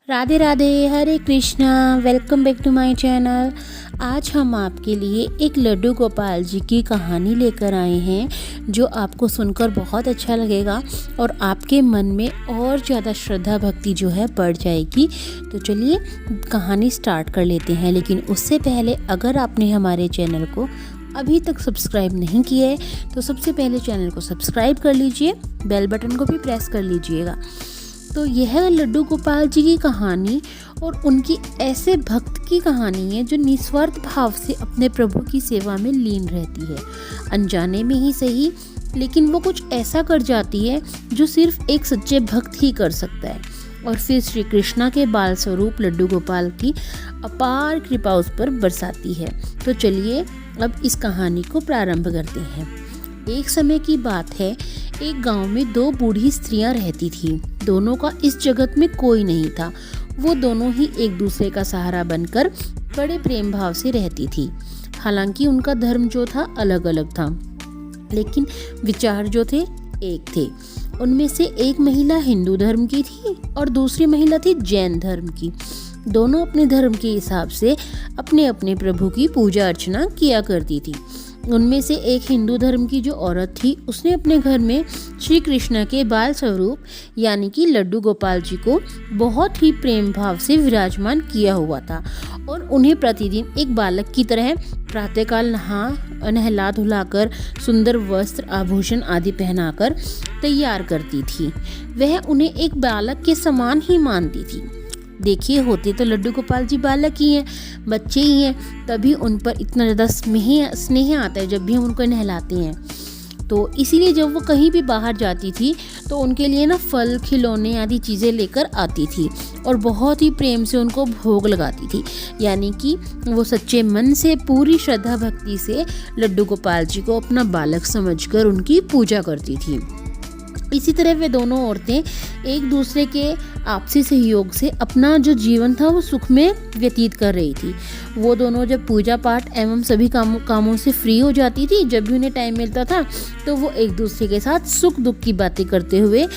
Radhe Radhe, Hare Krishna. Welcome back to my channel. आज हम आपके लिए एक लड्डू गोपाल जी की कहानी लेकर आए हैं जो आपको सुनकर बहुत अच्छा लगेगा और आपके मन में और ज़्यादा श्रद्धा भक्ति जो है बढ़ जाएगी। तो चलिए कहानी स्टार्ट कर लेते हैं। लेकिन उससे पहले अगर आपने हमारे चैनल को अभी तक सब्सक्राइब नहीं किया है तो सबसे पहले चैनल को सब्सक्राइब कर लीजिए, बेल बटन को भी प्रेस कर लीजिएगा। तो यह लड्डू गोपाल जी की कहानी और उनकी ऐसे भक्त की कहानी है जो निस्वार्थ भाव से अपने प्रभु की सेवा में लीन रहती है। अनजाने में ही सही, लेकिन वो कुछ ऐसा कर जाती है जो सिर्फ एक सच्चे भक्त ही कर सकता है। और फिर श्री कृष्णा के बाल स्वरूप लड्डू गोपाल की अपार कृपा उस पर बरसाती है। तो चलिए अब इस कहानी को प्रारंभ करते हैं। एक समय की बात है, एक गांव में दो बूढ़ी स्त्रियां रहती थीं। दोनों का इस जगत में कोई नहीं था। वो दोनों ही एक दूसरे का सहारा बनकर बड़े प्रेम भाव से रहती थी। हालांकि उनका धर्म जो था अलग अलग था, लेकिन विचार जो थे एक थे। उनमें से एक महिला हिंदू धर्म की थी और दूसरी महिला थी जैन धर्म की। दोनों अपने धर्म के हिसाब से अपने अपने प्रभु की पूजा अर्चना किया करती थी। उनमें से एक हिंदू धर्म की जो औरत थी, उसने अपने घर में श्री कृष्ण के बाल स्वरूप यानी कि लड्डू गोपाल जी को बहुत ही प्रेम भाव से विराजमान किया हुआ था और उन्हें प्रतिदिन एक बालक की तरह प्रातःकाल नहला धुलाकर सुंदर वस्त्र आभूषण आदि पहनाकर तैयार करती थी। वह उन्हें एक बालक के समान ही मानती थी। देखिए, होते तो लड्डू गोपाल जी बालक ही हैं, बच्चे ही हैं, तभी उन पर इतना ज़्यादा स्नेह आता है जब भी हम उनको नहलाते हैं। तो इसीलिए जब वो कहीं भी बाहर जाती थी तो उनके लिए ना फल खिलौने आदि चीज़ें लेकर आती थी और बहुत ही प्रेम से उनको भोग लगाती थी। यानी कि वो सच्चे मन से पूरी श्रद्धा भक्ति से लड्डू गोपाल जी को अपना बालक समझकर उनकी पूजा करती थी। इसी तरह वे दोनों औरतें एक दूसरे के आपसी सहयोग से अपना जो जीवन था वो सुख में व्यतीत कर रही थी। वो दोनों जब पूजा पाठ एवं सभी कामों से फ्री हो जाती थी, जब भी उन्हें टाइम मिलता था तो वो एक दूसरे के साथ सुख दुख की बातें करते हुए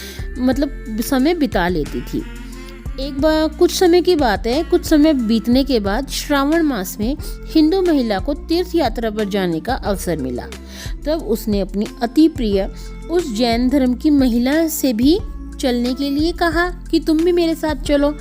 समय बिता लेती थी। एक बार कुछ समय की बात है, कुछ समय बीतने के बाद श्रावण मास में हिंदू महिला को तीर्थ यात्रा पर जाने का अवसर मिला। तब उसने अपनी अति प्रिय उस जैन धर्म की महिला से भी चलने के लिए कहा कि तुम भी मेरे साथ चलो।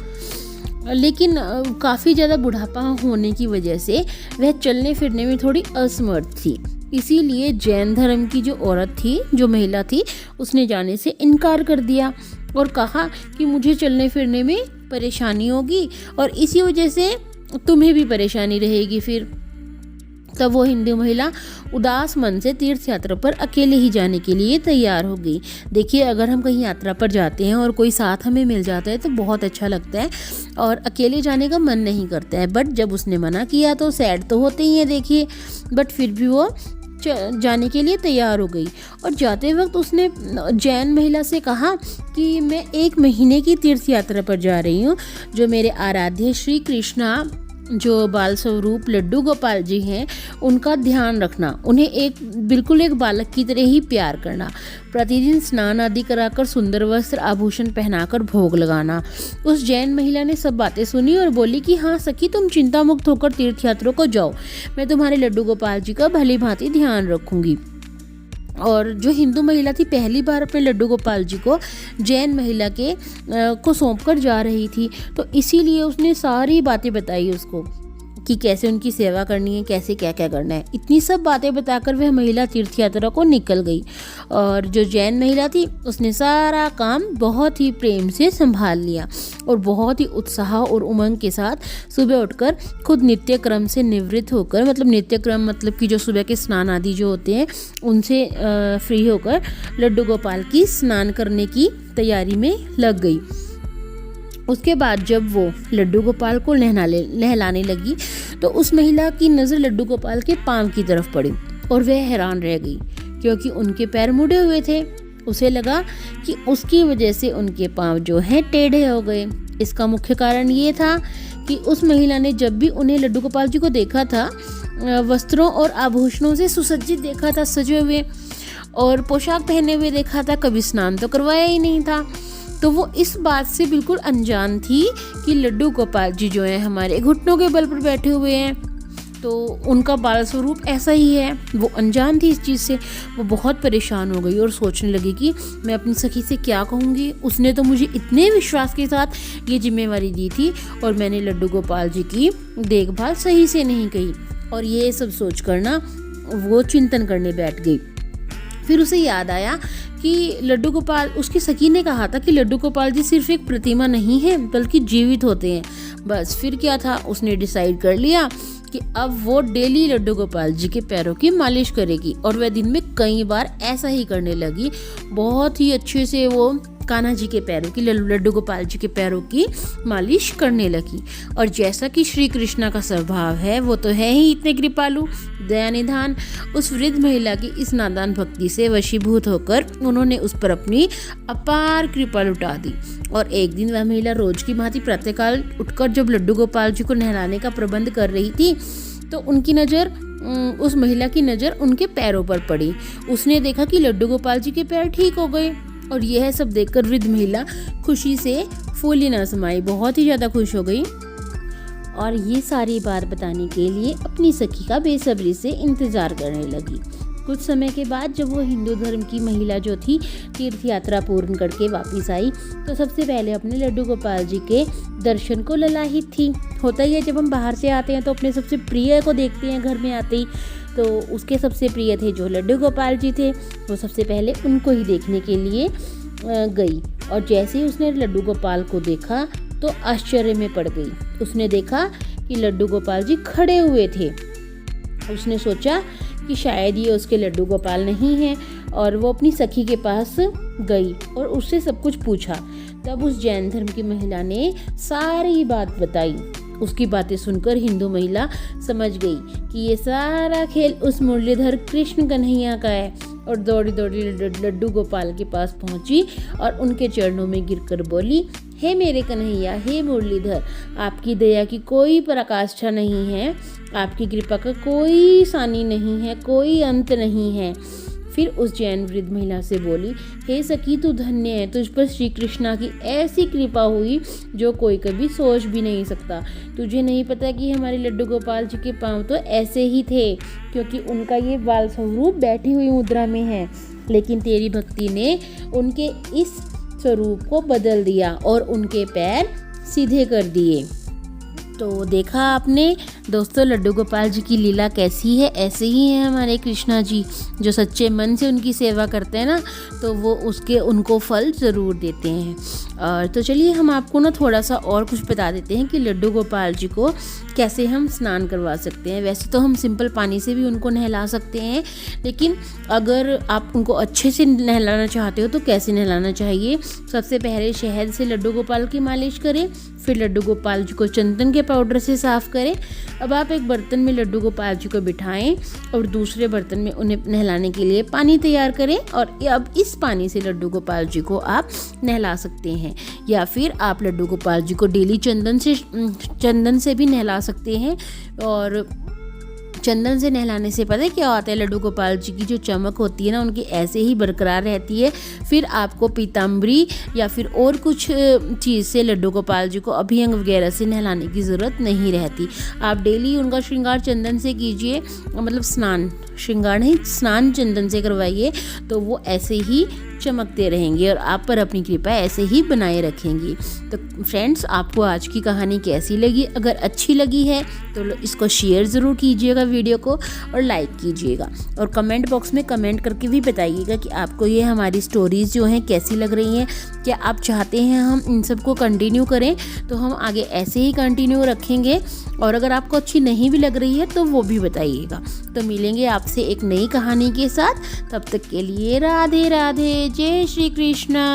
लेकिन काफ़ी ज़्यादा बुढ़ापा होने की वजह से वह चलने फिरने में थोड़ी असमर्थ थी। इसीलिए जैन धर्म की जो औरत थी, जो महिला थी, उसने जाने से इनकार कर दिया और कहा कि मुझे चलने फिरने में परेशानी होगी और इसी वजह से तुम्हें भी परेशानी रहेगी। फिर तब वो हिंदू महिला उदास मन से तीर्थ यात्रा पर अकेले ही जाने के लिए तैयार हो गई। देखिए, अगर हम कहीं यात्रा पर जाते हैं और कोई साथ हमें मिल जाता है तो बहुत अच्छा लगता है और अकेले जाने का मन नहीं करता है। बट जब उसने मना किया तो सैड तो होते ही है, देखिए। बट फिर भी वो जाने के लिए तैयार हो गई और जाते वक्त उसने जैन महिला से कहा कि मैं 1 महीने की तीर्थ यात्रा पर जा रही हूँ। जो मेरे आराध्य श्री कृष्णा जो बाल स्वरूप लड्डू गोपाल जी हैं, उनका ध्यान रखना, उन्हें बिल्कुल एक बालक की तरह ही प्यार करना, प्रतिदिन स्नान आदि कराकर सुंदर वस्त्र आभूषण पहनाकर भोग लगाना। उस जैन महिला ने सब बातें सुनी और बोली कि हाँ सखी, तुम चिंता मुक्त होकर तीर्थ यात्रा को जाओ, मैं तुम्हारे लड्डू गोपाल जी का भली भांति ध्यान रखूंगी। और जो हिंदू महिला थी, पहली बार अपने लड्डू गोपाल जी को जैन महिला को सौंप कर जा रही थी, तो इसीलिए उसने सारी बातें बताई उसको कि कैसे उनकी सेवा करनी है, कैसे क्या क्या करना है। इतनी सब बातें बताकर वह महिला तीर्थ यात्रा को निकल गई और जो जैन महिला थी उसने सारा काम बहुत ही प्रेम से संभाल लिया और बहुत ही उत्साह और उमंग के साथ सुबह उठकर खुद नित्य क्रम से निवृत्त होकर, नित्य क्रम कि जो सुबह के स्नान आदि जो होते हैं उनसे फ्री होकर लड्डू गोपाल की स्नान करने की तैयारी में लग गई। उसके बाद जब वो लड्डू गोपाल को नहलाने लगी तो उस महिला की नज़र लड्डू गोपाल के पाँव की तरफ पड़ी और वह हैरान रह गई क्योंकि उनके पैर मुड़े हुए थे। उसे लगा कि उसकी वजह से उनके पाँव जो हैं टेढ़े हो गए। इसका मुख्य कारण ये था कि उस महिला ने जब भी उन्हें लड्डू गोपाल जी को देखा था, वस्त्रों और आभूषणों से सुसज्जित देखा था, सजे हुए और पोशाक पहने हुए देखा था, कभी स्नान तो करवाया ही नहीं था। तो वो इस बात से बिल्कुल अनजान थी कि लड्डू गोपाल जी जो हैं हमारे घुटनों के बल पर बैठे हुए हैं, तो उनका बाल स्वरूप ऐसा ही है। वो अनजान थी इस चीज़ से। वो बहुत परेशान हो गई और सोचने लगी कि मैं अपनी सखी से क्या कहूँगी। उसने तो मुझे इतने विश्वास के साथ ये जिम्मेवारी दी थी और मैंने लड्डू गोपाल जी की देखभाल सही से नहीं की। और ये सब सोच कर ना वो चिंतन करने बैठ गई। फिर उसे याद आया कि लड्डू गोपाल, उसकी सखी ने कहा था कि लड्डू गोपाल जी सिर्फ एक प्रतिमा नहीं है बल्कि जीवित होते हैं। बस फिर क्या था, उसने डिसाइड कर लिया कि अब वो डेली लड्डू गोपाल जी के पैरों की मालिश करेगी। और वह दिन में कई बार ऐसा ही करने लगी। बहुत ही अच्छे से वो कान्हा जी के पैरों की, लड्डू गोपाल जी के पैरों की मालिश करने लगी। और जैसा कि श्री कृष्णा का स्वभाव है, वो तो है ही इतने कृपालु, दया निधान, उस वृद्ध महिला की इस नादान भक्ति से वशीभूत होकर उन्होंने उस पर अपनी अपार कृपा लुटा दी। और एक दिन वह महिला रोज की भांति प्रातःकाल उठकर जब लड्डू गोपाल जी को नहलाने का प्रबंध कर रही थी, तो उस महिला की नज़र उनके पैरों पर पड़ी। उसने देखा कि लड्डू गोपाल जी के पैर ठीक हो गए। और यह सब देखकर वृद्ध महिला खुशी से फूली न समाई, बहुत ही ज़्यादा खुश हो गई। और ये सारी बात बताने के लिए अपनी सखी का बेसब्री से इंतज़ार करने लगी। कुछ समय के बाद जब वो हिंदू धर्म की महिला जो थी तीर्थ यात्रा पूर्ण करके वापस आई, तो सबसे पहले अपने लड्डू गोपाल जी के दर्शन को ललाहित थी। होता ही है, जब हम बाहर से आते हैं तो अपने सबसे प्रिय को देखते हैं घर में आते ही। तो उसके सबसे प्रिय थे जो लड्डू गोपाल जी थे, वो सबसे पहले उनको ही देखने के लिए गई। और जैसे ही उसने लड्डू गोपाल को देखा तो आश्चर्य में पड़ गई। उसने देखा कि लड्डू गोपाल जी खड़े हुए थे। उसने सोचा कि शायद ये उसके लड्डू गोपाल नहीं हैं, और वो अपनी सखी के पास गई और उससे सब कुछ पूछा। तब उस जैन धर्म की महिला ने सारी बात बताई। उसकी बातें सुनकर हिंदू महिला समझ गई कि ये सारा खेल उस मुरलीधर कृष्ण कन्हैया का है, और दौड़ी दौड़ी लड्डू गोपाल के पास पहुंची और उनके चरणों में गिरकर बोली, हे मेरे कन्हैया, हे मुरलीधर, आपकी दया की कोई पराकाष्ठा नहीं है, आपकी कृपा का कोई सानी नहीं है, कोई अंत नहीं है। फिर उस जैन वृद्ध महिला से बोली, हे सखी, तू धन्य है, तुझ पर श्री कृष्णा की ऐसी कृपा हुई जो कोई कभी सोच भी नहीं सकता। तुझे नहीं पता कि हमारे लड्डू गोपाल जी के पाँव तो ऐसे ही थे, क्योंकि उनका ये बाल स्वरूप बैठी हुई मुद्रा में है, लेकिन तेरी भक्ति ने उनके इस स्वरूप को बदल दिया और उनके पैर सीधे कर दिए। तो देखा आपने दोस्तों, लड्डू गोपाल जी की लीला कैसी है। ऐसे ही हैं हमारे कृष्णा जी, जो सच्चे मन से उनकी सेवा करते हैं ना, तो वो उनको फल ज़रूर देते हैं। और तो चलिए हम आपको ना थोड़ा सा और कुछ बता देते हैं कि लड्डू गोपाल जी को कैसे हम स्नान करवा सकते हैं। वैसे तो हम सिंपल पानी से भी उनको नहला सकते हैं, लेकिन अगर आप उनको अच्छे से नहलाना चाहते हो तो कैसे नहलाना चाहिए। सबसे पहले शहद से लड्डू गोपाल की मालिश करें, फिर लड्डू गोपाल जी को चंदन के पाउडर से साफ़ करें। अब आप एक बर्तन में लड्डू गोपाल जी को बिठाएं और दूसरे बर्तन में उन्हें नहलाने के लिए पानी तैयार करें, और अब इस पानी से लड्डू गोपाल जी को आप नहला सकते हैं। या फिर आप लड्डू गोपाल जी को डेली चंदन से भी नहला सकते हैं। और चंदन से नहलाने से पता है क्या होता है, लड्डू गोपाल जी की जो चमक होती है ना, उनकी ऐसे ही बरकरार रहती है। फिर आपको पीताम्बरी या फिर और कुछ चीज़ से लड्डू गोपाल जी को अभ्यंग वगैरह से नहलाने की ज़रूरत नहीं रहती। आप डेली उनका श्रृंगार चंदन से कीजिए, मतलब स्नान चंदन से करवाइए, तो वो ऐसे ही चमकते रहेंगे और आप पर अपनी कृपा ऐसे ही बनाए रखेंगी। तो फ्रेंड्स, आपको आज की कहानी कैसी लगी? अगर अच्छी लगी है तो इसको शेयर ज़रूर कीजिएगा वीडियो को, और लाइक कीजिएगा, और कमेंट बॉक्स में कमेंट करके भी बताइएगा कि आपको ये हमारी स्टोरीज़ जो हैं कैसी लग रही हैं। क्या आप चाहते हैं हम इन सबको कंटिन्यू करें? तो हम आगे ऐसे ही कंटिन्यू रखेंगे। और अगर आपको अच्छी नहीं भी लग रही है तो वो भी बताइएगा। तो मिलेंगे आपसे एक नई कहानी के साथ, तब तक के लिए राधे राधे, जय श्री कृष्णा।